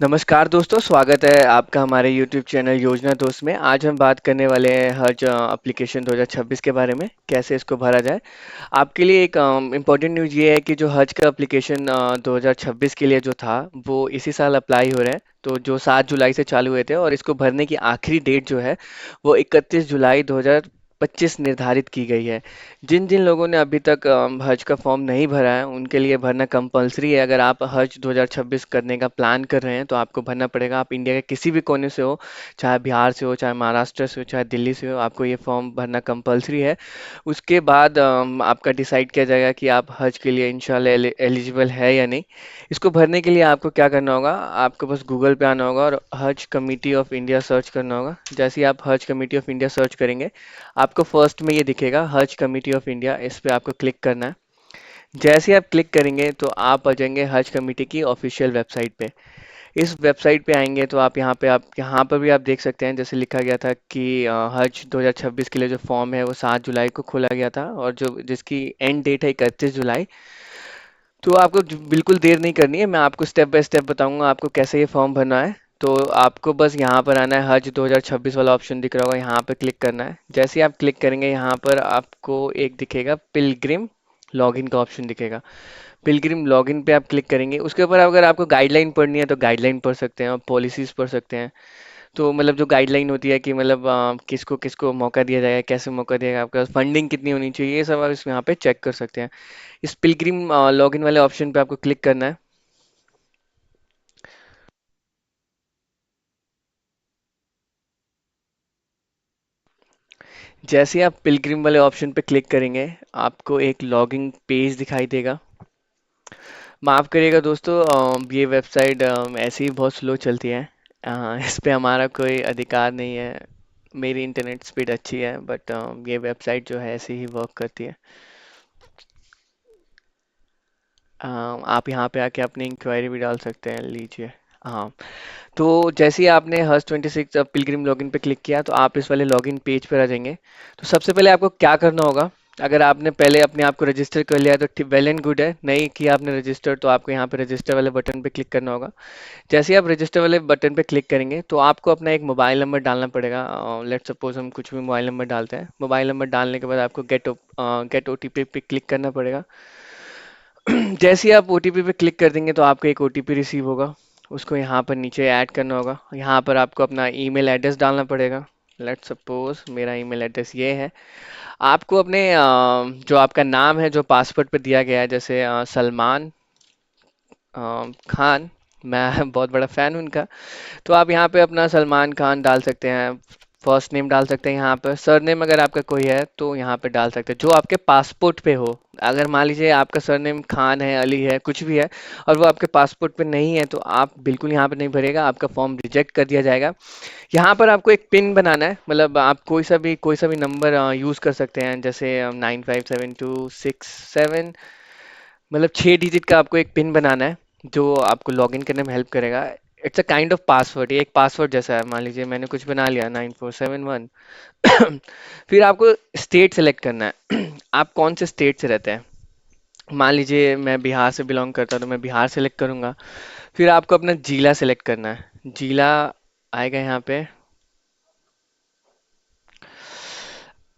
नमस्कार दोस्तों, स्वागत है आपका हमारे YouTube चैनल योजना दोस्त में। आज हम बात करने वाले हैं हज एप्लीकेशन 2026 के बारे में, कैसे इसको भरा जाए। आपके लिए एक इम्पोर्टेंट न्यूज़ ये है कि जो हज का एप्लीकेशन 2026 के लिए जो था, वो इसी साल अप्लाई हो रहा है। तो जो 7 जुलाई से चालू हुए थे और इसको भरने की आखिरी डेट जो है, वो 31 जुलाई 2025 निर्धारित की गई है। जिन जिन लोगों ने अभी तक हज का फॉर्म नहीं भरा है, उनके लिए भरना कंपलसरी है। अगर आप हज 2026 करने का प्लान कर रहे हैं, तो आपको भरना पड़ेगा। आप इंडिया के किसी भी कोने से हो, चाहे बिहार से हो, चाहे महाराष्ट्र से हो, चाहे दिल्ली से हो, आपको ये फॉर्म भरना कंपलसरी है। उसके बाद आपका डिसाइड किया जाएगा कि आप हज के लिए इंशाल्लाह एलिजिबल है या नहीं। इसको भरने के लिए आपको क्या करना होगा, आपको बस गूगल पे आना होगा और हज कमिटी ऑफ इंडिया सर्च करना होगा। जैसे ही आप हज कमिटी ऑफ इंडिया सर्च करेंगे, आपको फर्स्ट में ये दिखेगा हज कमिटी ऑफ इंडिया, इस पे आपको क्लिक करना है। जैसे ही आप क्लिक करेंगे तो आप आ जाएंगे हज कमेटी की ऑफिशियल वेबसाइट पे। इस वेबसाइट पे आएंगे तो आप यहाँ पर भी आप देख सकते हैं, जैसे लिखा गया था कि हज 2026 के लिए जो फॉर्म है वो 7 जुलाई को खोला गया था, और जो जिसकी एंड डेट है 31 जुलाई। तो आपको बिल्कुल देर नहीं करनी है, मैं आपको स्टेप बाय स्टेप बताऊंगा आपको कैसे ये फॉर्म भरना है। तो आपको बस यहाँ पर आना है, हज 2026 वाला ऑप्शन दिख रहा होगा, यहाँ पर क्लिक करना है। जैसे ही आप क्लिक करेंगे, यहाँ पर आपको एक दिखेगा पिलग्रिम लॉगिन का ऑप्शन दिखेगा। पिलग्रिम लॉगिन पे आप क्लिक करेंगे, उसके ऊपर अगर आपको गाइडलाइन पढ़नी है तो गाइडलाइन पढ़ सकते हैं और पॉलिसीज पढ़ सकते हैं। तो मतलब जो गाइडलाइन होती है कि मतलब किसको किसको मौका दिया जाएगा, कैसे मौका दिया जाएगा, आपके पास फंडिंग कितनी होनी चाहिए, ये सब आप इस यहाँ पे चेक कर सकते हैं। इस पिलग्रिम लॉगिन वाले ऑप्शन पे आपको क्लिक करना है। जैसे ही आप पिलग्रिम वाले ऑप्शन पे क्लिक करेंगे, आपको एक लॉगिन पेज दिखाई देगा। माफ़ करिएगा दोस्तों, ये वेबसाइट ऐसे ही बहुत स्लो चलती है। इस पे हमारा कोई अधिकार नहीं है। मेरी इंटरनेट स्पीड अच्छी है, बट ये वेबसाइट जो है ऐसे ही वर्क करती है। आप यहाँ पे आके अपनी इंक्वायरी भी डाल सकते हैं, लीजिए। हाँ, तो जैसे ही आपने हर्ष 26 पिलग्रिम लॉगिन पे क्लिक किया, तो आप इस वाले लॉगिन पेज पर आ जाएंगे। तो सबसे पहले आपको क्या करना होगा, अगर आपने पहले अपने आप को रजिस्टर कर लिया है तो वेल एंड गुड है, नहीं किया आपने रजिस्टर तो आपको यहाँ पे रजिस्टर वाले बटन पे क्लिक करना होगा। जैसे ही आप रजिस्टर वाले बटन पे क्लिक करेंगे, तो आपको अपना एक मोबाइल नंबर डालना पड़ेगा। लेट्स सपोज हम कुछ भी मोबाइल नंबर डालते हैं। मोबाइल नंबर डालने के बाद आपको गेट ओटीपी पे क्लिक करना पड़ेगा। जैसे ही आप ओटीपी पे क्लिक कर देंगे, तो आपको एक ओटीपी रिसीव होगा। उसको यहाँ पर नीचे ऐड करना होगा। यहाँ पर आपको अपना ईमेल एड्रेस डालना पड़ेगा। लेट्स सपोज मेरा ईमेल एड्रेस ये है। आपको अपने जो आपका नाम है जो पासपोर्ट पे दिया गया है, जैसे सलमान खान, मैं बहुत बड़ा फ़ैन हूँ उनका। तो आप यहाँ पे अपना सलमान खान डाल सकते हैं। फर्स्ट नेम डाल सकते हैं, यहाँ पर सरनेम अगर आपका कोई है तो यहाँ पे डाल सकते हैं जो आपके पासपोर्ट पे हो। अगर मान लीजिए आपका सरनेम खान है, अली है, कुछ भी है, और वो आपके पासपोर्ट पे नहीं है, तो आप बिल्कुल यहाँ पे नहीं भरेगा, आपका फॉर्म रिजेक्ट कर दिया जाएगा। यहाँ पर आपको एक पिन बनाना है, मतलब आप कोई सा भी नंबर यूज़ कर सकते हैं, जैसे 957267, मतलब 6 डिजिट का आपको एक पिन बनाना है, जो आपको लॉगिन करने में हेल्प करेगा। It's a kind of password, ये एक पासवर्ड जैसा है। मान लीजिए मैंने कुछ बना लिया 9471। फिर आपको स्टेट सेलेक्ट करना है। आप कौन से स्टेट से रहते हैं। मान लीजिए मैं बिहार से बिलोंग करता हूँ, तो मैं बिहार सेलेक्ट करूंगा। फिर आपको अपना जिला सेलेक्ट करना है। जिला आएगा यहाँ पे।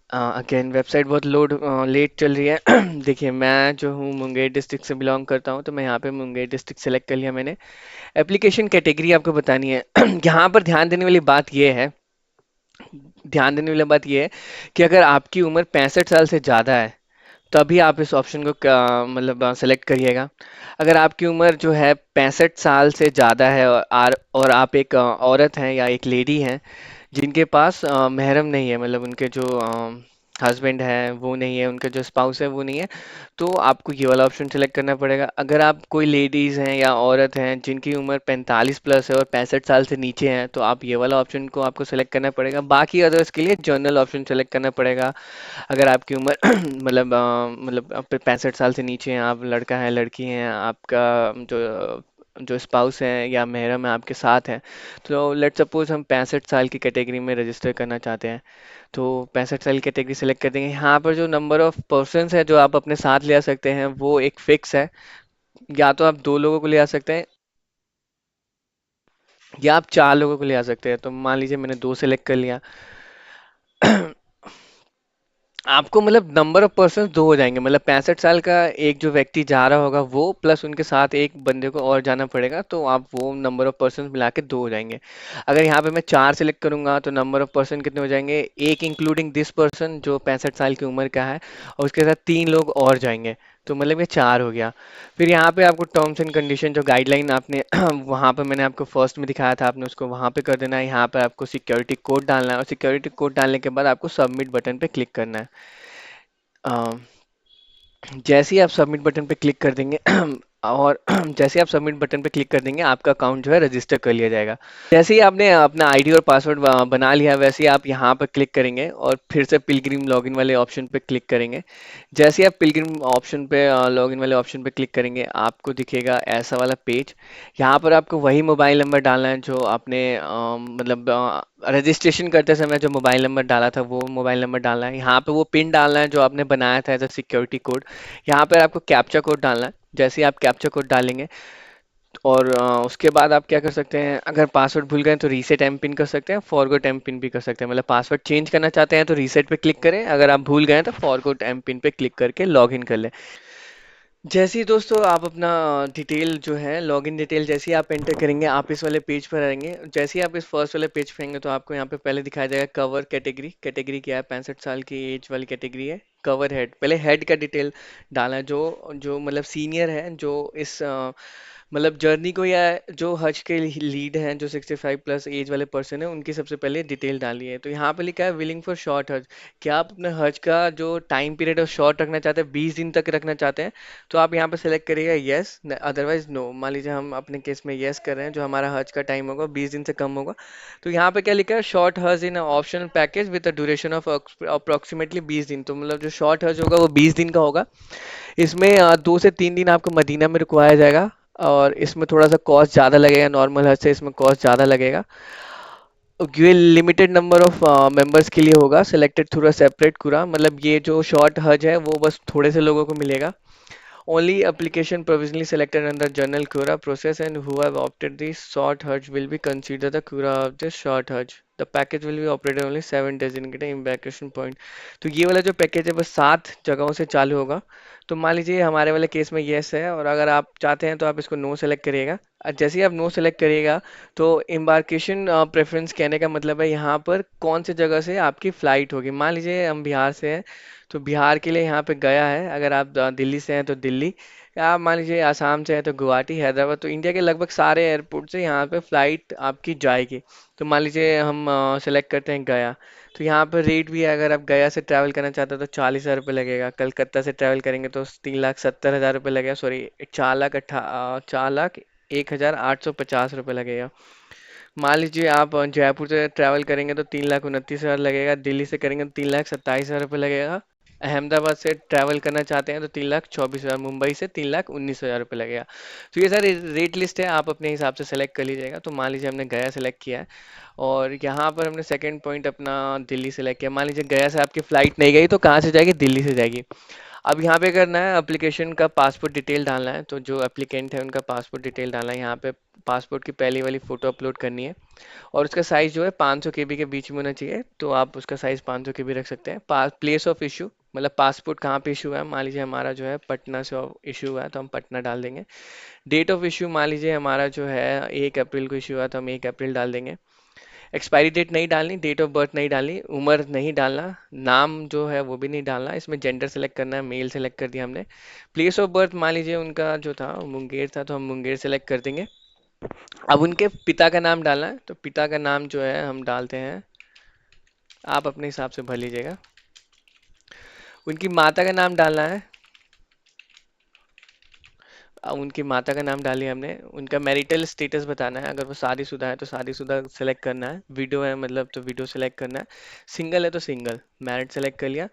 अगेन वेबसाइट बहुत लेट चल रही है। देखिए, मैं जो हूँ मुंगेर डिस्ट्रिक्ट से बिलोंग करता हूँ, तो मैं यहाँ पे मुंगेर डिस्ट्रिक्ट सेलेक्ट कर लिया मैंने। एप्लीकेशन कैटेगरी आपको बतानी है। यहाँ पर ध्यान देने वाली बात ये है कि अगर आपकी उम्र 65 साल से ज़्यादा है, तभी आप इस ऑप्शन को मतलब सेलेक्ट करिएगा। अगर आपकी उम्र जो है 65 साल से ज़्यादा है, और आप एक औरत हैं या एक लेडी हैं जिनके पास महरम नहीं है, मतलब उनके जो हस्बैंड है वो नहीं है, उनका जो स्पाउस है वो नहीं है, तो आपको ये वाला ऑप्शन सेलेक्ट करना पड़ेगा। अगर आप कोई लेडीज़ हैं या औरत हैं जिनकी उम्र 45 प्लस है और 65 साल से नीचे हैं, तो आप ये वाला ऑप्शन को आपको सेलेक्ट करना पड़ेगा। बाकी अदर्स के लिए जनरल ऑप्शन सेलेक्ट करना पड़ेगा। अगर आपकी उम्र मतलब आप 65 साल से नीचे हैं, आप लड़का है लड़की हैं, आपका जो जो स्पाउस है या महरम है आपके साथ हैं, तो लेट्स सपोज हम 65 साल की कैटेगरी में रजिस्टर करना चाहते हैं, तो 65 साल की कैटेगरी सेलेक्ट कर देंगे। यहाँ पर जो नंबर ऑफ पर्सन्स है जो आप अपने साथ ले आ सकते हैं, वो एक फिक्स है। या तो आप 2 लोगों को ले आ सकते हैं। या आप 4 लोगों को ले आ सकते हैं। तो मान लीजिए मैंने 2 सेलेक्ट कर लिया। आपको मतलब नंबर ऑफ पर्सन दो हो जाएंगे, मतलब 65 साल का एक जो व्यक्ति जा रहा होगा वो प्लस उनके साथ एक बंदे को और जाना पड़ेगा, तो आप वो नंबर ऑफ पर्सन मिला के दो हो जाएंगे। अगर यहाँ पे मैं 4 सेलेक्ट करूंगा तो नंबर ऑफ पर्सन कितने हो जाएंगे, एक इंक्लूडिंग दिस पर्सन जो 65 साल की उम्र का है, और उसके साथ 3 लोग और जाएंगे। तो मतलब ये 4 हो गया। फिर यहाँ पे आपको टर्म्स एंड कंडीशन जो गाइडलाइन आपने वहाँ पे मैंने आपको फर्स्ट में दिखाया था, आपने उसको वहाँ पे कर देना है। यहाँ पे आपको सिक्योरिटी कोड डालना है, और सिक्योरिटी कोड डालने के बाद आपको सबमिट बटन पे क्लिक करना है। अ, जैसे ही आप सबमिट बटन पे क्लिक कर देंगे और जैसे ही आप सबमिट बटन पे क्लिक कर देंगे, आपका अकाउंट जो है रजिस्टर कर लिया जाएगा। जैसे ही आपने अपना आईडी और पासवर्ड बना लिया, वैसे ही आप यहाँ पर क्लिक करेंगे और फिर से पिलग्रिम लॉगिन वाले ऑप्शन पे क्लिक करेंगे। जैसे ही आप पिलग्रिम ऑप्शन पे लॉगिन वाले ऑप्शन पे क्लिक करेंगे, आपको दिखेगा ऐसा वाला पेज। यहाँ पर आपको वही मोबाइल नंबर डालना है जो आपने मतलब रजिस्ट्रेशन करते समय जो मोबाइल नंबर डाला था, वो मोबाइल नंबर डालना है। यहाँ पे वो पिन डालना है जो आपने बनाया था एज अ सिक्योरिटी कोड। यहाँ पर आपको कैप्चा कोड डालना है। जैसे ही आप कैप्चा कोड डालेंगे, और उसके बाद आप क्या कर सकते हैं, अगर पासवर्ड भूल गए तो रीसेट एम पिन कर सकते हैं, फॉरगॉट एम पिन भी कर सकते हैं। मतलब पासवर्ड चेंज करना चाहते हैं तो रीसेट पे क्लिक करें, अगर आप भूल गए तो फॉरगॉट एम पिन पे क्लिक करके लॉग इन कर लें। जैसे ही दोस्तों आप अपना डिटेल जो है, लॉगिन डिटेल जैसे ही आप एंटर करेंगे, आप इस वाले पेज पर आएंगे। जैसे ही आप इस फर्स्ट वाले पेज पे आएंगे तो आपको यहाँ पे पहले दिखाया जाएगा कवर कैटेगरी। कैटेगरी क्या है, 65 साल की एज वाली कैटेगरी है। कवर हेड, पहले हेड का डिटेल डालना है, जो जो मतलब सीनियर है, जो इस मतलब जर्नी को, या जो हज के लीड हैं, जो 65 प्लस एज वाले पर्सन है, उनकी सबसे पहले डिटेल डाली है। तो यहाँ पे लिखा है विलिंग फॉर शॉर्ट हज। क्या आप अपने हज का जो टाइम पीरियड है शॉर्ट रखना चाहते हैं, 20 दिन तक रखना चाहते हैं, तो आप यहाँ पे सेलेक्ट करिएगा यस, अदरवाइज नो। मान लीजिए हम अपने केस में यस कर रहे हैं, जो हमारा हज का टाइम होगा 20 दिन से कम होगा। तो यहाँ पे क्या लिखा है, short Hajj in optional package with a duration of approximately 20 दिन। तो मतलब जो शॉर्ट हज होगा वो 20 दिन का होगा। इसमें 2 से 3 दिन आपको मदीना में रुकवाया जाएगा, और इसमें थोड़ा सा कॉस्ट ज़्यादा लगेगा, नॉर्मल हज से इसमें कॉस्ट ज़्यादा लगेगा। ये लिमिटेड नंबर ऑफ मेंबर्स के लिए होगा, सिलेक्टेड थ्रू अ सेपरेट कुरा। मतलब ये जो शॉर्ट हज है वो बस थोड़े से लोगों को मिलेगा। Only application provisionally selected under General Cura process and who have opted the short Hajj will be considered the Cura of the short Hajj. The package will be operated only 7 designated embarkation point. तो ये वाला जो package है बस 7 जगहों से चालू होगा। तो मान लीजिए हमारे वाले केस में येस है, और अगर आप चाहते हैं तो आप इसको नो सेलेक्ट करिएगा। जैसे ही आप नो सेलेक्ट करिएगा, तो एम्बार्केशन प्रेफरेंस कहने का मतलब है यहाँ पर कौन सी जगह से आपकी फ़्लाइट होगी। मान लीजिए हम बिहार से हैं, तो बिहार के लिए यहाँ पे गया है। अगर आप दिल्ली से हैं तो दिल्ली, या आप मान लीजिए आसाम से हैं तो गुवाहाटी, हैदराबाद। तो इंडिया के लगभग सारे एयरपोर्ट से यहाँ पे फ़्लाइट आपकी जाएगी। तो मान लीजिए हम सेलेक्ट करते हैं गया। तो यहाँ पर रेट भी है, अगर आप गया से ट्रैवल करना चाहते हो तो 40,000 रुपये लगेगा। कलकत्ता से ट्रैवल करेंगे तो 3,70,000 रुपये लगेगा, सॉरी 4,01,850 रुपये लगेगा। मान लीजिए आप जयपुर से ट्रैवल करेंगे तो 3,29,000 लगेगा। दिल्ली से करेंगे तो 3,27,000 रुपये लगेगा। अहमदाबाद से ट्रैवल करना चाहते हैं तो 3,24,000। मुंबई से 3,19,000 रुपये लगेगा। तो ये सारी रेट लिस्ट है, आप अपने हिसाब से सेलेक्ट कर लीजिएगा। तो मान लीजिए हमने गया सेलेक्ट किया है, और यहाँ पर हमने सेकंड पॉइंट अपना दिल्ली सेलेक्ट किया। मान लीजिए गया से आपकी फ़्लाइट नहीं गई, तो कहाँ से जाएगी, दिल्ली से जाएगी। अब यहाँ पे करना है, एप्लीकेशन का पासपोर्ट डिटेल डालना है। तो जो एप्लीकेंट है उनका पासपोर्ट डिटेल डालना है। यहाँ पे पासपोर्ट की पहली वाली फ़ोटो अपलोड करनी है, और उसका साइज़ जो है 500 केबी के बीच में होना चाहिए। तो आप उसका साइज़ 500 केबी रख सकते हैं। प्लेस ऑफ इशू, मतलब पासपोर्ट कहाँ पे इशू हुआ है। मान लीजिए हमारा जो है पटना से इशू हुआ है, तो हम पटना डाल देंगे। डेट ऑफ इशू मान लीजिए हमारा जो है 1 अप्रैल को इशू हुआ, तो हम 1 अप्रैल डाल देंगे। एक्सपायरी डेट नहीं डालनी, डेट ऑफ बर्थ नहीं डालनी, उम्र नहीं डालना, नाम जो है वो भी नहीं डालना। इसमें जेंडर सेलेक्ट करना है, मेल सेलेक्ट कर दिया हमने। प्लेस ऑफ बर्थ मान लीजिए उनका जो था मुंगेर था, तो हम मुंगेर सेलेक्ट कर देंगे। अब उनके पिता का नाम डालना है, तो पिता का नाम जो है हम डालते हैं, आप अपने हिसाब से भर लीजिएगा। उनकी माता का नाम डालना है, उनकी माता का नाम डालिए हमने। उनका मैरिटल स्टेटस बताना है, अगर वो शादीशुदा है तो शादीशुदा सेलेक्ट करना है, विडो है मतलब तो विडो सेलेक्ट करना है, सिंगल है तो सिंगल, मैरिड सेलेक्ट कर लिया।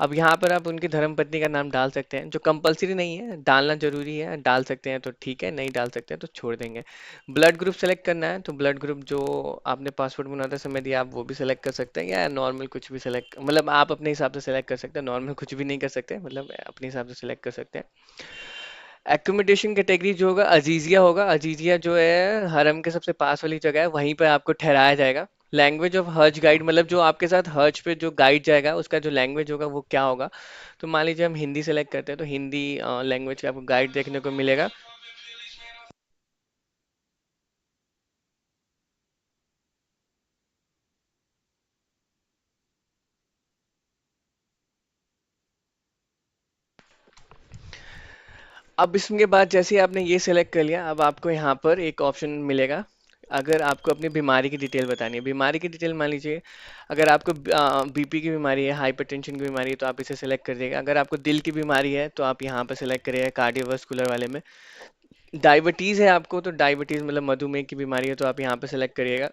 अब यहाँ पर आप उनकी धर्मपत्नी का नाम डाल सकते हैं, जो कंपलसरी नहीं है, डालना जरूरी है। डाल सकते हैं तो ठीक है, नहीं डाल सकते हैं तो छोड़ देंगे। ब्लड ग्रुप सेलेक्ट करना है, तो ब्लड ग्रुप जो आपने पासपोर्ट बनाते समय दिया आप वो भी सेलेक्ट कर सकते हैं, या नॉर्मल कुछ भी सेलेक्ट, मतलब आप अपने हिसाब से सेलेक्ट कर सकते हैं। नॉर्मल कुछ भी नहीं कर सकते, मतलब अपने हिसाब से सेलेक्ट कर सकते हैं। एकोमोडेशन कैटेगरी जो होगा अजीजिया होगा। अजीजिया जो है हरम के सबसे पास वाली जगह है, वहीं पर आपको ठहराया जाएगा। लैंग्वेज ऑफ हज गाइड मतलब जो आपके साथ हज पे जो गाइड जाएगा उसका जो लैंग्वेज होगा वो क्या होगा। तो मान लीजिए हम हिंदी सेलेक्ट करते हैं तो हिंदी लैंग्वेज का आपको गाइड देखने को मिलेगा। अब इसके बाद जैसे ही आपने ये सेलेक्ट कर लिया, अब आपको यहाँ पर एक ऑप्शन मिलेगा। अगर आपको अपनी बीमारी की डिटेल बतानी है, बीमारी की डिटेल मान लीजिए अगर आपको बीपी की बीमारी है, हाइपरटेंशन की बीमारी है, तो आप इसे सेलेक्ट कर दीजिएगा। अगर आपको दिल की बीमारी है तो आप यहाँ पर सेलेक्ट करिएगा कार्डियोवास्कुलर वाले में। डायबिटीज़ है आपको तो डायबिटीज़ मतलब मधुमेह की बीमारी है तो आप यहाँ पे सेलेक्ट करिएगा।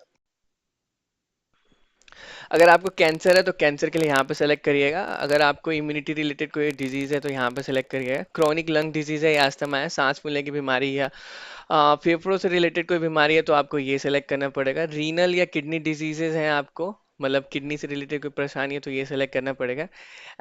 अगर आपको कैंसर है तो कैंसर के लिए यहाँ पे सेलेक्ट करिएगा। अगर आपको इम्यूनिटी रिलेटेड कोई डिजीज़ है तो यहाँ पे सेलेक्ट करिएगा। क्रॉनिक लंग डिजीज़ है या अस्थमा है, सांस फूलने की बीमारी है, फेफड़ों से रिलेटेड कोई बीमारी है तो आपको ये सेलेक्ट करना पड़ेगा। रीनल या किडनी डिजीजेज हैं आपको, मतलब किडनी से रिलेटेड कोई परेशानी है तो ये सेलेक्ट करना पड़ेगा।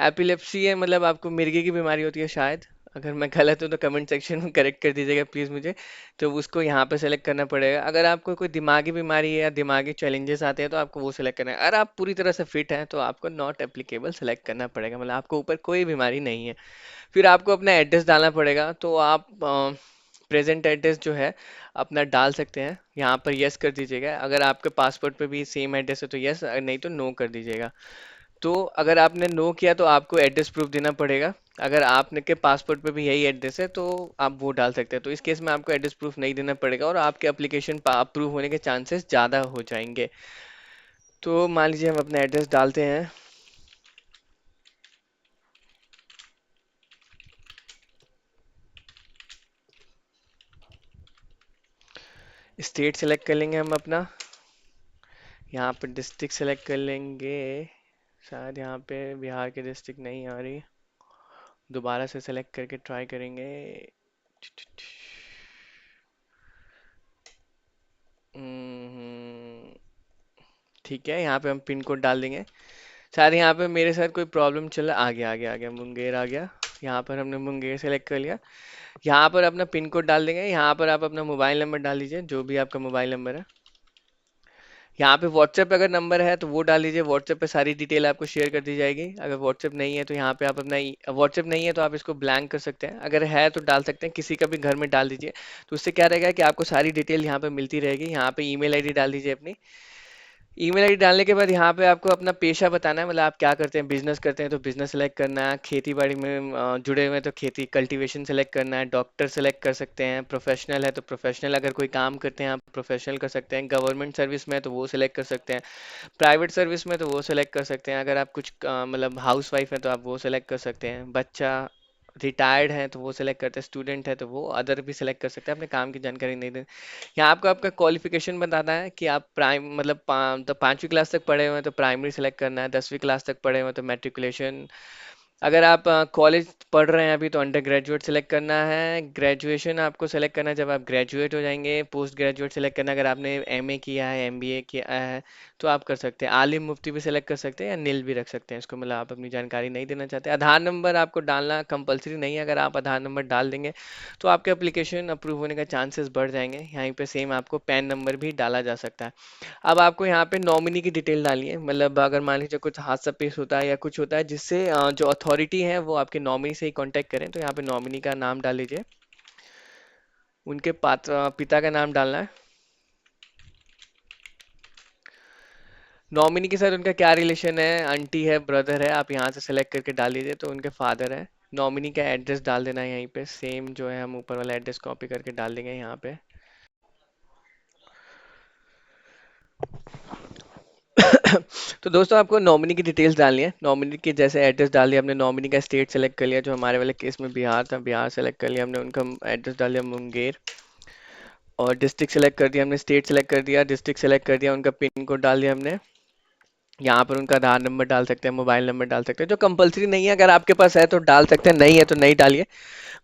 एपिलेप्सी है मतलब आपको मिर्गी की बीमारी होती है शायद, अगर मैं गलत हूँ तो कमेंट सेक्शन में करेक्ट कर दीजिएगा प्लीज़ मुझे। तो उसको यहाँ पे सेलेक्ट करना पड़ेगा। अगर आपको कोई दिमागी बीमारी है या दिमागी चैलेंजेस आते हैं तो आपको वो सेलेक्ट करना है। अगर आप पूरी तरह से फिट हैं तो आपको नॉट एप्लीकेबल सेलेक्ट करना पड़ेगा, मतलब आपको ऊपर कोई बीमारी नहीं है। फिर आपको अपना एड्रेस डालना पड़ेगा, तो आप प्रेजेंट एड्रेस जो है अपना डाल सकते हैं। यहाँ पर यस कर दीजिएगा। अगर आपके पासपोर्ट पे भी सेम एड्रेस है तो यस, नहीं तो नो कर दीजिएगा। तो अगर आपने नो किया तो आपको एड्रेस प्रूफ देना पड़ेगा। अगर आपने के पासपोर्ट पे भी यही एड्रेस है तो आप वो डाल सकते हैं। तो इस केस में आपको एड्रेस प्रूफ नहीं देना पड़ेगा और आपके एप्लीकेशन अप्रूव होने के चांसेस ज़्यादा हो जाएंगे। तो मान लीजिए हम अपना एड्रेस डालते हैं। स्टेट सेलेक्ट कर लेंगे हम अपना। यहाँ पर डिस्ट्रिक्ट सेलेक्ट कर लेंगे। शायद यहाँ पे बिहार की डिस्ट्रिक्ट नहीं आ रही, दोबारा से सेलेक्ट करके ट्राई करेंगे। हम्म, ठीक है, यहाँ पे हम पिन कोड डाल देंगे। शायद यहाँ पे मेरे साथ कोई प्रॉब्लम चल रहा, आ गया मुंगेर आ गया। यहाँ पर हमने मुंगेर सेलेक्ट कर लिया। यहाँ पर अपना पिन कोड डाल देंगे। यहाँ पर आप अपना मोबाइल नंबर डाल दीजिए, जो भी आपका मोबाइल नंबर है। यहाँ पे व्हाट्सएप अगर नंबर है तो वो डाल दीजिए, व्हाट्सएप पे सारी डिटेल आपको शेयर कर दी जाएगी। अगर व्हाट्सएप नहीं है तो यहाँ पे आप अपना व्हाट्सएप नहीं है तो आप इसको ब्लैंक कर सकते हैं, अगर है तो डाल सकते हैं, किसी का भी घर में डाल दीजिए। तो उससे क्या रहेगा कि आपको सारी डिटेल यहाँ पे मिलती रहेगी। यहाँ पे ईमेल आईडी डाल दीजिए अपनी। ईमेल आईडी डालने के बाद यहाँ पे आपको अपना पेशा बताना है, मतलब आप क्या करते हैं। बिजनेस करते हैं तो बिजनेस सेलेक्ट करना है, खेती बाड़ी में जुड़े हुए हैं तो खेती कल्टीवेशन सेलेक्ट करना है, डॉक्टर सेलेक्ट कर सकते हैं, प्रोफेशनल है तो प्रोफेशनल, अगर कोई काम करते हैं आप प्रोफेशनल कर सकते हैं, गवर्नमेंट सर्विस में है तो वो सिलेक्ट कर सकते हैं, प्राइवेट सर्विस में तो वो सेलेक्ट कर सकते हैं, अगर आप कुछ मतलब हाउस वाइफ है तो आप वो सेलेक्ट कर सकते हैं, बच्चा रिटायर्ड है तो वो सेलेक्ट करते हैं, स्टूडेंट है तो वो अदर भी सेलेक्ट कर सकते हैं, अपने काम की जानकारी नहीं दें। यहाँ आपको आपका क्वालिफिकेशन बताना है कि आप प्राइम मतलब तो 5वीं क्लास तक पढ़े हुए हैं तो प्राइमरी सेलेक्ट करना है, 10वीं क्लास तक पढ़े हुए हैं तो मेट्रिकुलेशन, अगर आप कॉलेज पढ़ रहे हैं अभी तो अंडर ग्रेजुएट सेलेक्ट करना है, ग्रेजुएशन आपको सेलेक्ट करना है जब आप ग्रेजुएट हो जाएंगे, पोस्ट ग्रेजुएट सेलेक्ट करना है अगर आपने एमए किया है एमबीए किया है तो आप कर सकते हैं, आलिम मुफ्ती भी सेलेक्ट कर सकते हैं या नील भी रख सकते हैं इसको, मतलब आप अपनी जानकारी नहीं देना चाहते। आधार नंबर आपको डालना कंपलसरी नहीं है, अगर आप आधार नंबर डाल देंगे तो आपके एप्लीकेशन अप्रूव होने का चांसेस बढ़ जाएंगे। यहाँ पे सेम आपको पैन नंबर भी डाला जा सकता है। अब आपको यहाँ पे नॉमिनी की डिटेल डालनी है, मतलब अगर मान लीजिए कुछ हादसा पेश होता है या कुछ होता है जिससे जो अथॉरिटी है वो आपके नॉमिनी से ही कांटेक्ट करें, तो यहाँ पे नॉमिनी का नाम डाल लीजिए, उनके पात्र पिता का नाम डालना है, नॉमिनी के साथ उनका क्या रिलेशन है, आंटी है ब्रदर है, आप यहाँ से सेलेक्ट करके डाल लीजिए तो उनके फादर है। नॉमिनी का एड्रेस डाल देना है यहीं पे, सेम जो है हम ऊपर वाला एड्रेस कॉपी करके डाल देंगे यहाँ पे। तो दोस्तों आपको नॉमिनी की डिटेल्स डालनी है, नॉमिनी की जैसे एड्रेस डाल दिया हमने, नॉमिनी का स्टेट सेलेक्ट कर लिया, जो हमारे वाले केस में बिहार था, बिहार सेलेक्ट कर लिया हमने, उनका एड्रेस डाल दिया मुंगेर, और डिस्ट्रिक्ट सेलेक्ट कर दिया हमने, स्टेट सेलेक्ट कर दिया, डिस्ट्रिक्ट सेलेक्ट कर दिया, उनका पिन कोड डाल दिया हमने। यहाँ पर उनका आधार नंबर डाल सकते हैं, मोबाइल नंबर डाल सकते हैं, जो कंपलसरी नहीं है, अगर आपके पास है तो डाल सकते हैं, नहीं है तो नहीं डालिए।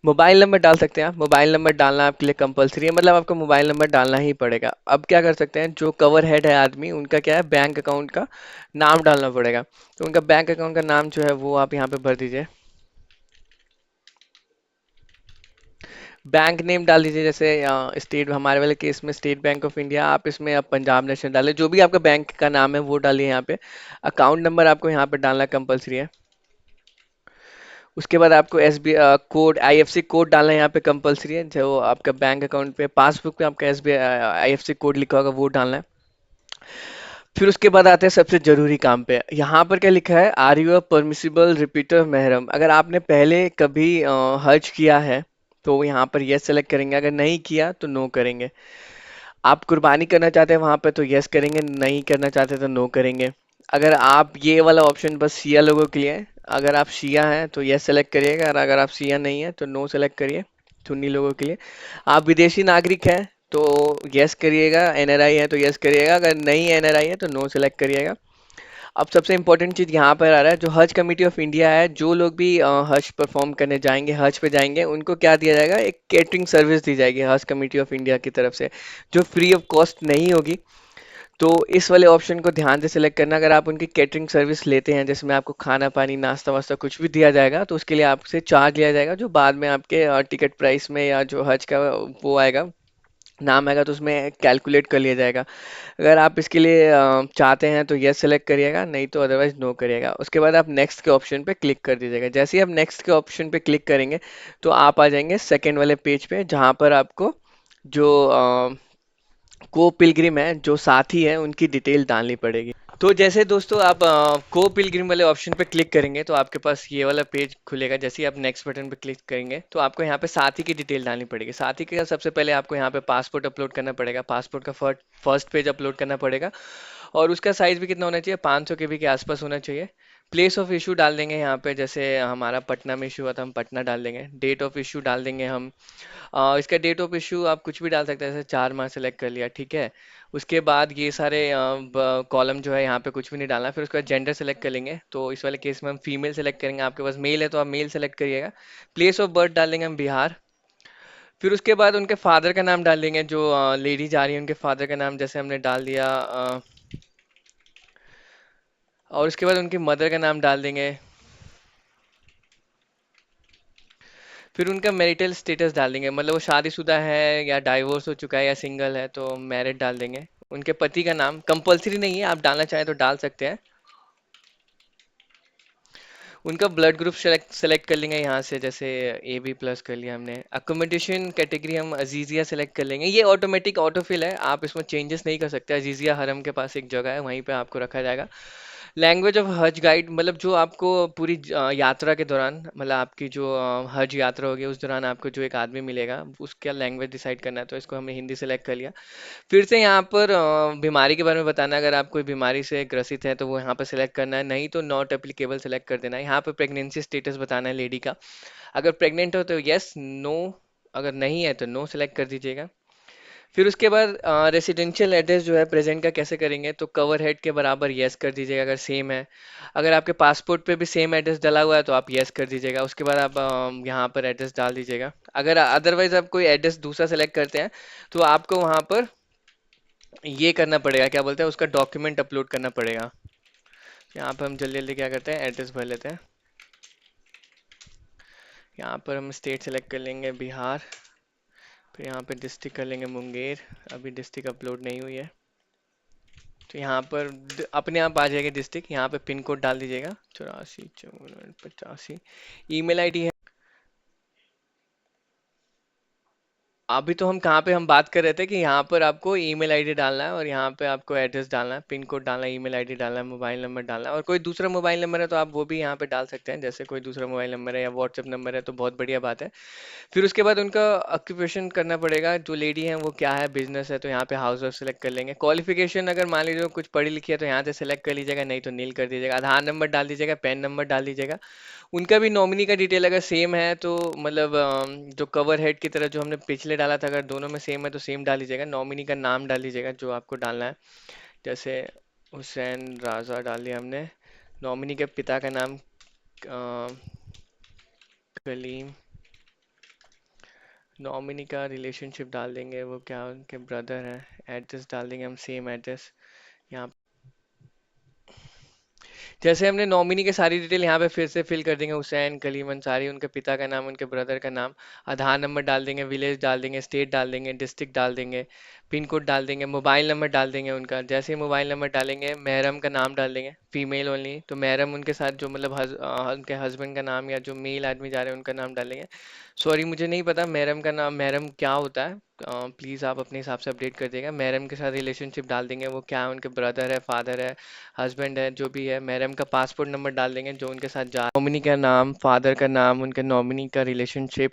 मोबाइल नंबर डाल सकते हैं आप, मोबाइल नंबर डालना आपके लिए कंपलसरी है, मतलब आपको मोबाइल नंबर डालना ही पड़ेगा। अब क्या कर सकते हैं, जो कवर हेड है आदमी उनका क्या है, बैंक अकाउंट का नाम डालना पड़ेगा। तो उनका बैंक अकाउंट का नाम जो है वो आप यहाँ पे भर दीजिए। बैंक नेम डाल दीजिए, जैसे स्टेट, हमारे वाले केस में स्टेट बैंक ऑफ इंडिया, आप इसमें आप पंजाब नेशनल डालें, जो भी आपका बैंक का नाम है वो डालिए यहाँ पे। अकाउंट नंबर आपको यहाँ पे डालना कंपलसरी है। उसके बाद आपको S B code, IFC code डालना यहाँ पे कंपलसरी है, जो आपका बैंक अकाउंट पे पासबुक पे आपका एस बी आईएफसी कोड लिखा होगा वो डालना है। फिर उसके बाद आते हैं सबसे जरूरी काम पे। यहाँ पर क्या लिखा है, are you a permissible repeater mahram. अगर आपने पहले कभी हज किया है तो यहाँ पर यस सेलेक्ट करेंगे, अगर नहीं किया तो नो करेंगे। आप कुर्बानी करना चाहते हैं वहां पे तो यस करेंगे, नहीं करना चाहते तो नो करेंगे। अगर आप, ये वाला ऑप्शन बस शिया लोगों के लिए है, अगर आप शिया हैं तो यस सेलेक्ट करिएगा, और अगर आप शिया नहीं है तो नो सेलेक्ट करिए, सुन्नी लोगों के लिए। आप विदेशी नागरिक हैं तो यस करिएगा, एनआरआई है तो यस करिएगा, अगर नहीं एनआरआई है तो नो सेलेक्ट करिएगा। अब सबसे इंपॉर्टेंट चीज यहाँ पर आ रहा है, जो हज कमेटी ऑफ इंडिया है, जो लोग भी हज परफॉर्म करने जाएंगे, हज पे जाएंगे, उनको क्या दिया जाएगा, एक केटरिंग सर्विस दी जाएगी हज कमेटी ऑफ इंडिया की तरफ से, जो फ्री ऑफ कॉस्ट नहीं होगी। तो इस वाले ऑप्शन को ध्यान से सिलेक्ट करना। अगर आप उनकी केटरिंग सर्विस लेते हैं जिसमें आपको खाना पानी नाश्ता वास्ता कुछ भी दिया जाएगा, तो उसके लिए आपसे चार्ज लिया जाएगा, जो बाद में आपके टिकट प्राइस में या जो हज का वो आएगा, नाम आएगा, तो उसमें कैलकुलेट कर लिया जाएगा। अगर आप इसके लिए चाहते हैं तो यस सेलेक्ट करिएगा, नहीं तो अदरवाइज नो करिएगा। उसके बाद आप नेक्स्ट के ऑप्शन पे क्लिक कर दीजिएगा। जैसे ही आप नेक्स्ट के ऑप्शन पे क्लिक करेंगे तो आप आ जाएंगे सेकेंड वाले पेज पे, जहाँ पर आपको जो को पिलग्रिम है, जो साथी है, उनकी डिटेल डालनी पड़ेगी। तो जैसे दोस्तों आप को पिलग्रिम वाले ऑप्शन पे क्लिक करेंगे तो आपके पास ये वाला पेज खुलेगा। जैसे ही आप नेक्स्ट बटन पे क्लिक करेंगे तो आपको यहाँ पे साथी की डिटेल डालनी पड़ेगी। साथी के सबसे पहले आपको यहाँ पे पासपोर्ट अपलोड करना पड़ेगा, पासपोर्ट का फर्स्ट पेज अपलोड करना पड़ेगा, और उसका साइज भी कितना होना चाहिए, 500 केबी के आसपास होना चाहिए। प्लेस ऑफ इशू डाल देंगे यहाँ पे, जैसे हमारा पटना में इशू हुआ था, हम पटना डाल देंगे। डेट ऑफ इशू डाल देंगे हम। इसका डेट ऑफ इशू आप कुछ भी डाल सकते हैं, जैसे 4 माह सेलेक्ट कर लिया, ठीक है। उसके बाद ये सारे कॉलम जो है यहाँ पे कुछ भी नहीं डालना। फिर उसके बाद जेंडर सेलेक्ट कर लेंगे, तो इस वाले केस में हम फीमेल सेलेक्ट करेंगे। आपके पास मेल है तो आप मेल सेलेक्ट करिएगा। प्लेस ऑफ बर्थ डालेंगे हम बिहार। फिर उसके बाद उनके फादर का नाम डाल देंगे, जो लेडी जा रही है उनके फादर का नाम जैसे हमने डाल दिया, और उसके बाद उनकी मदर का नाम डाल देंगे। फिर उनका मैरिटल स्टेटस डाल देंगे, मतलब वो शादीशुदा है या डाइवोर्स हो चुका है या सिंगल है, तो मैरिड डाल देंगे। उनके पति का नाम कंपलसरी नहीं है, आप डालना चाहें तो डाल सकते हैं। उनका ब्लड ग्रुप सेलेक्ट सेलेक्ट कर लेंगे यहाँ से, जैसे ए बी प्लस कर लिया हमने। अकोमोडेशन कैटेगरी हम अजीजिया सेलेक्ट कर लेंगे, ये ऑटोमेटिक ऑटोफिल है, आप इसमें चेंजेस नहीं कर सकते। अजीजिया हरम के पास एक जगह है, वहीं पे आपको रखा जाएगा। लैंग्वेज ऑफ हज गाइड, मतलब जो आपको पूरी यात्रा के दौरान, मतलब आपकी जो हज यात्रा होगी उस दौरान आपको जो एक आदमी मिलेगा, उसका लैंग्वेज डिसाइड करना है, तो इसको हमने हिंदी सेलेक्ट कर लिया। फिर से यहाँ पर बीमारी के बारे में बताना है, अगर आप कोई बीमारी से ग्रसित है तो वो यहाँ पर सिलेक्ट करना है, नहीं तो नॉट एप्लीकेबल सेलेक्ट कर देना है। यहाँ पर प्रेगनेंसी स्टेटस बताना है लेडी का, अगर प्रेग्नेंट हो तो यस नो, अगर नहीं है तो नो सेलेक्ट कर दीजिएगा। फिर उसके बाद रेसिडेंशियल एड्रेस जो है प्रेजेंट का कैसे करेंगे, तो कवर हेड के बराबर यस कर दीजिएगा अगर सेम है। अगर आपके पासपोर्ट पे भी सेम एड्रेस डला हुआ है तो आप यस कर दीजिएगा। उसके बाद आप यहाँ पर एड्रेस डाल दीजिएगा। अगर अदरवाइज आप कोई एड्रेस दूसरा सेलेक्ट करते हैं तो आपको वहाँ पर ये करना पड़ेगा, क्या बोलते हैं, उसका डॉक्यूमेंट अपलोड करना पड़ेगा। यहाँ पर हम जल्दी जल्दी क्या करते हैं, एड्रेस भर लेते हैं। यहाँ पर हम स्टेट सेलेक्ट कर लेंगे बिहार, फिर यहाँ पे डिस्ट्रिक्ट कर लेंगे मुंगेर, अभी डिस्ट्रिक्ट अपलोड नहीं हुई है, तो यहाँ पर अपने आप आ जाएगा डिस्ट्रिक्ट। यहाँ पे पिन कोड डाल दीजिएगा 84 54 85। ईमेल आईडी है, अभी तो हम कहाँ पे हम बात कर रहे थे कि यहाँ पर आपको ईमेल आईडी डालना है, और यहाँ पे आपको एड्रेस डालना है, पिन कोड डालना है, ईमेल आईडी डालना है, मोबाइल नंबर डालना है, और कोई दूसरा मोबाइल नंबर है तो आप वो भी यहाँ पे डाल सकते हैं। जैसे कोई दूसरा मोबाइल नंबर है या व्हाट्सएप नंबर है तो बहुत बढ़िया बात है। फिर उसके बाद उनका ऑक्यूपेशन करना पड़ेगा, जो लेडी है वो क्या है, बिजनेस है तो यहाँ पे हाउस वाइफ सेलेक्ट कर लेंगे। क्वालिफिकेशन अगर मान लीजिए वो कुछ पढ़ी लिखी है तो यहाँ से सेलेक्ट कर लीजिएगा, नहीं तो नील कर दीजिएगा। आधार नंबर डाल दीजिएगा, पैन नंबर डाल दीजिएगा। उनका भी नॉमिनी का डिटेल अगर सेम है तो मतलब जो कवर हेड की तरह जो हमने पिछले डाला था, अगर दोनों में सेम है तो सेम डाल दीजिएगा। नॉमिनी का नाम डाल दीजिएगा जो आपको डालना है, जैसे हुसैन राजा डाल दिया हमने। नॉमिनी के पिता का नाम कलीम। नॉमिनी का रिलेशनशिप डाल देंगे, वो क्या उनके ब्रदर हैं। एड्रेस डाल देंगे हम सेम एड्रेस यहाँ। जैसे हमने नॉमिनी के सारी डिटेल यहाँ पे फिर से फिल कर देंगे, हुसैन कलीम अंसारी, उनके पिता का नाम, उनके ब्रदर का नाम, आधार नंबर डाल देंगे, विलेज डाल देंगे, स्टेट डाल देंगे, डिस्ट्रिक्ट डाल देंगे, पिन कोड डाल देंगे, मोबाइल नंबर डाल देंगे उनका। जैसे ही मोबाइल नंबर डालेंगे, महरम का नाम डाल देंगे, फीमेल ओनली, तो महरम उनके साथ जो मतलब उनके हस्बैंड का नाम या जो मेल आदमी जा रहे हैं उनका नाम डालेंगे। सॉरी मुझे नहीं पता महरम का नाम महरम क्या होता है, प्लीज़ आप अपने हिसाब से अपडेट कर देगा। महरम के साथ रिलेशनशिप डाल देंगे, वो क्या है, उनके ब्रदर है, फादर है, हस्बैंड है, जो भी है। मैडम का पासपोर्ट नंबर डाल देंगे जो उनके साथ जा नॉमिनी का नाम, फादर का नाम, उनके नॉमिनी का रिलेशनशिप,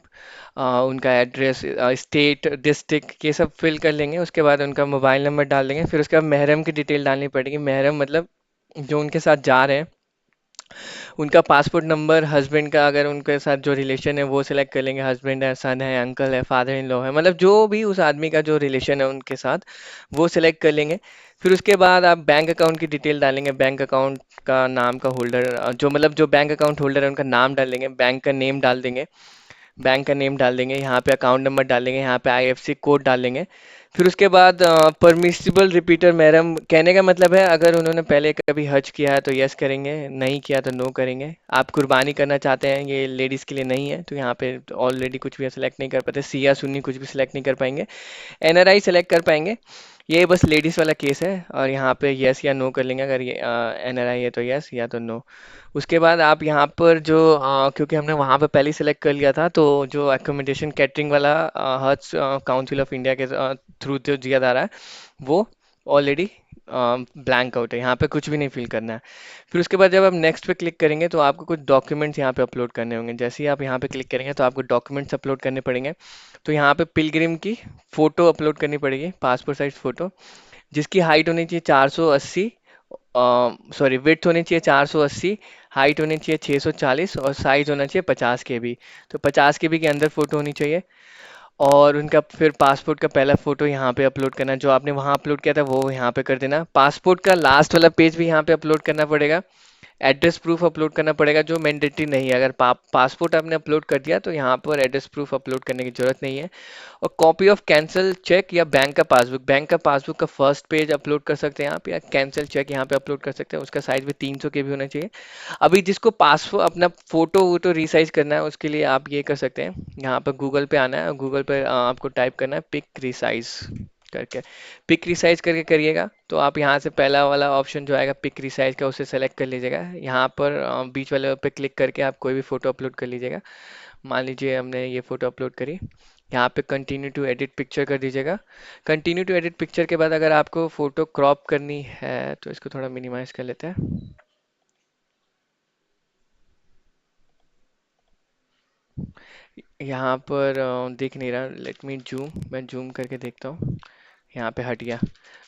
उनका एड्रेस, स्टेट, डिस्ट्रिक्ट, ये सब फिल कर लेंगे। उसके बाद उनका मोबाइल नंबर डाल देंगे। फिर उसके बाद महरम की डिटेल डालनी पड़ेगी। महरम मतलब जो उनके साथ जा रहे हैं, उनका पासपोर्ट नंबर, हस्बैंड का अगर उनके साथ जो रिलेशन है वो सिलेक्ट कर लेंगे, हस्बैंड है, सन है, अंकल है, फादर इन लॉ है, मतलब जो भी उस आदमी का जो रिलेशन है उनके साथ वो सिलेक्ट कर लेंगे। फिर उसके बाद आप बैंक अकाउंट की डिटेल डालेंगे, बैंक अकाउंट का नाम का होल्डर, जो मतलब जो बैंक अकाउंट होल्डर है उनका नाम डाल देंगे, बैंक का नेम डाल देंगे, बैंक का नेम डाल देंगे, यहाँ पे अकाउंट नंबर डालेंगे, यहाँ पे आईएफसी कोड डाल देंगे। फिर उसके बाद परमिसिबल रिपीटर मैडम कहने का मतलब है अगर उन्होंने पहले कभी हज किया है तो यस करेंगे, नहीं किया तो नो करेंगे। आप कुर्बानी करना चाहते हैं, ये लेडीज़ के लिए नहीं है, तो यहाँ पे ऑलरेडी कुछ भी सिलेक्ट नहीं कर पाते, सिया सुन्नी कुछ भी सिलेक्ट नहीं कर पाएंगे, एनआरआई सेलेक्ट कर पाएंगे। ये बस लेडीज़ वाला केस है, और यहाँ पे यस या नो कर लेंगे, अगर ये एनआरआई है तो यस, या तो नो। उसके बाद आप यहाँ पर जो क्योंकि हमने वहाँ पे पहले ही सेलेक्ट कर लिया था, तो जो एकोमोडेशन कैटरिंग वाला हज काउंसिल ऑफ इंडिया के थ्रू जो दिया जा रहा है वो ऑलरेडी ब्लैंक आउट है, यहाँ पे कुछ भी नहीं फिल करना है। फिर उसके बाद जब आप नेक्स्ट पे क्लिक करेंगे तो आपको कुछ डॉक्यूमेंट्स यहाँ पे अपलोड करने होंगे। जैसे ही आप यहाँ पे क्लिक करेंगे तो आपको डॉक्यूमेंट्स अपलोड करने पड़ेंगे। तो यहाँ पे पिलग्रिम की फ़ोटो अपलोड करनी पड़ेगी, पासपोर्ट साइज फ़ोटो, जिसकी हाइट होनी चाहिए 480, सॉरी विड्थ होनी चाहिए 480, हाइट होनी चाहिए 640, और साइज़ होना चाहिए 50 KB। तो 50 KB के अंदर फ़ोटो होनी चाहिए। और उनका फिर पासपोर्ट का पहला फ़ोटो यहाँ पे अपलोड करना है, जो आपने वहाँ अपलोड किया था वो यहाँ पे कर देना। पासपोर्ट का लास्ट वाला पेज भी यहाँ पे अपलोड करना पड़ेगा। एड्रेस प्रूफ अपलोड करना पड़ेगा, जो मैंडेटरी नहीं है। अगर पासपोर्ट आपने अपलोड कर दिया तो यहाँ पर एड्रेस प्रूफ अपलोड करने की जरूरत नहीं है। और कॉपी ऑफ कैंसिल चेक या बैंक का पासबुक का फर्स्ट पेज अपलोड कर सकते हैं आप, या कैंसिल चेक यहाँ पे अपलोड कर सकते हैं। उसका साइज भी 300 KB होना चाहिए। अभी जिसको पासपोर्ट अपना फोटो वोटो रिसाइज करना है उसके लिए आप ये कर सकते हैं, यहाँ पर गूगल पे आना है और गूगल पे आपको टाइप करना है पिक रिसाइज करके। पिक रिसाइज करके करिएगा तो आप यहाँ से पहला वाला ऑप्शन जो आएगा पिक रिसाइज का, उसे सेलेक्ट कर लीजिएगा। यहाँ पर बीच वाले पे क्लिक करके आप कोई भी फोटो अपलोड कर लीजिएगा। मान लीजिए हमने ये फोटो अपलोड करी, यहाँ पे कंटिन्यू टू एडिट पिक्चर कर दीजिएगा। कंटिन्यू टू एडिट पिक्चर के बाद अगर आपको फोटो क्रॉप करनी है तो इसको थोड़ा मिनिमाइज कर लेते हैं। यहाँ पर दिख नहीं रहा, लेट मी जूम, मैं जूम करके देखता हूँ। यहाँ पे हट गया,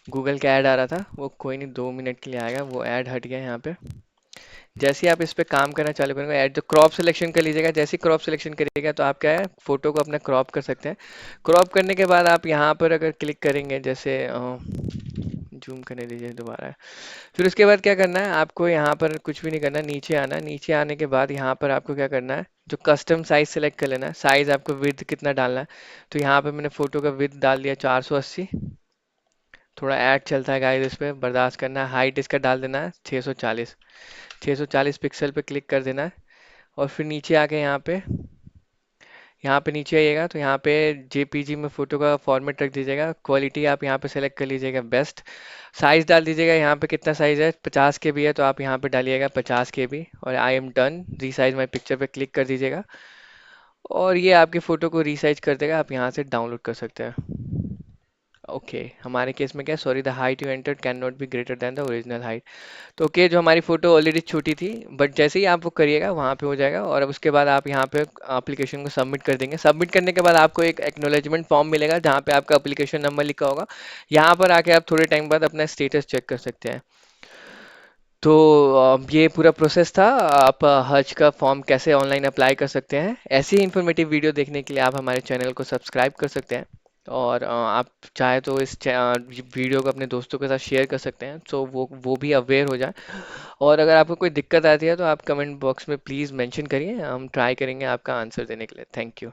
गूगल का ऐड आ रहा था, वो कोई नहीं 2 मिनट के लिए आएगा, वो ऐड हट गया यहाँ पे। जैसे ही आप इस पे काम करना चालू करेंगे, ऐड जो क्रॉप सिलेक्शन कर लीजिएगा। जैसे ही क्रॉप सिलेक्शन करिएगा तो आप क्या है फोटो को अपना क्रॉप कर सकते हैं। क्रॉप करने के बाद आप यहाँ पर अगर क्लिक करेंगे, जैसे जूम करने दीजिए दोबारा। फिर उसके बाद क्या करना है आपको, यहाँ पर कुछ भी नहीं करना, नीचे आना। नीचे आने के बाद यहाँ पर आपको क्या करना है, जो कस्टम साइज सेलेक्ट कर लेना है। साइज आपको विड्थ कितना डालना है, तो यहाँ पे मैंने फोटो का विड्थ डाल दिया 480। थोड़ा ऐड चलता है गाइस, इस पे बर्दाश्त करना है। हाइट इसका डाल देना है 640, 640 पिक्सल पे क्लिक कर देना है। और फिर नीचे आके यहाँ पे नीचे आइएगा तो यहाँ पे जेपीजी में फोटो का फॉर्मेट रख दीजिएगा। क्वालिटी आप यहाँ पे सेलेक्ट कर लीजिएगा बेस्ट। साइज डाल दीजिएगा, यहाँ पे कितना साइज है 50 KB है तो आप यहाँ पे डालिएगा 50 KB, और I am done resize my picture पे क्लिक कर दीजिएगा। और ये आपकी फ़ोटो को रीसाइज कर देगा, आप यहाँ से डाउनलोड कर सकते हैं। ओके हमारे केस में क्या, sorry the height you entered can not be greater than the original height. तो ओके जो हमारी फ़ोटो ऑलरेडी छोटी थी, बट जैसे ही आप वो करिएगा वहाँ पे हो जाएगा। और अब उसके बाद आप यहाँ पे एप्लीकेशन को सबमिट कर देंगे। सबमिट करने के बाद आपको एक एक्नॉलेजमेंट फॉर्म मिलेगा जहाँ पे आपका एप्लीकेशन नंबर लिखा होगा। यहाँ पर आके आप थोड़े टाइम बाद अपना स्टेटस चेक कर सकते हैं। तो ये पूरा प्रोसेस था। आप हज का फॉर्म कैसे ऑनलाइन अप्लाई कर सकते हैं। ऐसी ही इन्फॉर्मेटिव वीडियो देखने के लिए आप हमारे चैनल को सब्सक्राइब कर सकते हैं। और आप चाहे तो इस वीडियो को अपने दोस्तों के साथ शेयर कर सकते हैं, तो वो भी अवेयर हो जाए। और अगर आपको कोई दिक्कत आती है तो आप कमेंट बॉक्स में प्लीज़ मेंशन करिए, हम ट्राई करेंगे आपका आंसर देने के लिए। Thank you.